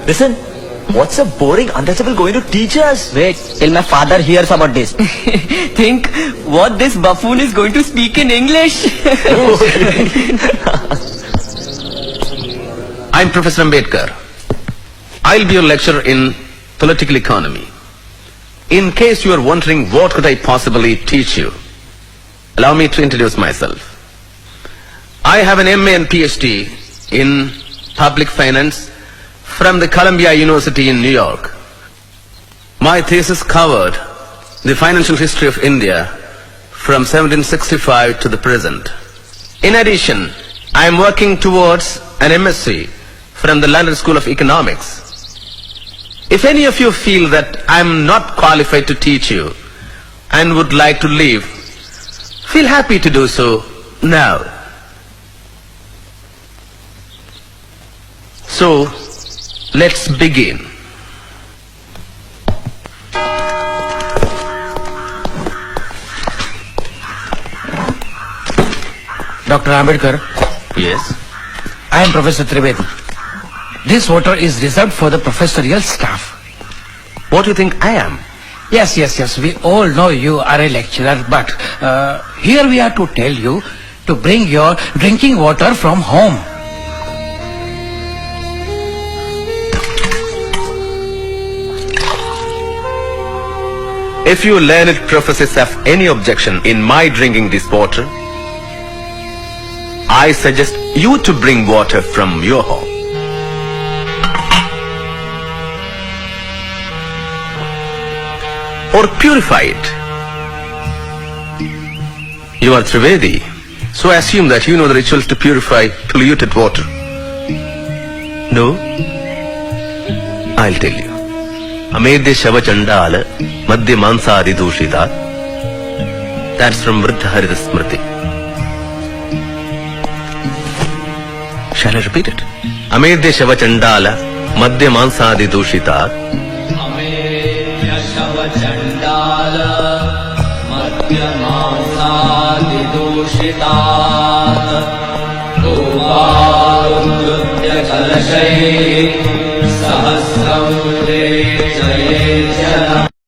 Listen, what's a boring untouchable going to teach us? Wait till my father hears about this. Think what this buffoon is going to speak in English. I'm Professor Ambedkar. I'll be your lecturer in political economy. In case you are wondering what could I possibly teach you, allow me to introduce myself. I have an MA and PhD in public finance from the Columbia University in New York. My thesis covered the financial history of India from 1765 to the present. In addition, I am working towards an MSc from the London School of Economics. If any of you feel that I am not qualified to teach you and would like to leave, feel happy to do so now. So, let's begin. Dr. Ambedkar, Yes? I am Professor Trivedi. This voter is reserved for the professorial staff. What do you think I am? Yes. We all know you are a lecturer, but here we are to tell you to bring your drinking water from home. If you learned professors have any objection in my drinking this water, I suggest you to bring water from your home. Or purify it. You are Trivedi, so I assume that you know the rituals to purify polluted water. No? I'll tell you. Amedya Shava Chandala Madhya Mansadi Dushita. That's from Vriddha Harita Smriti. Shall I repeat it? Amedya Shava Chandala Madhya Mansadi Dushita. Amedya Shava Chandala Madhya Mansadi Dushita. Upadutya Kalashay Sahasram Jaye Jana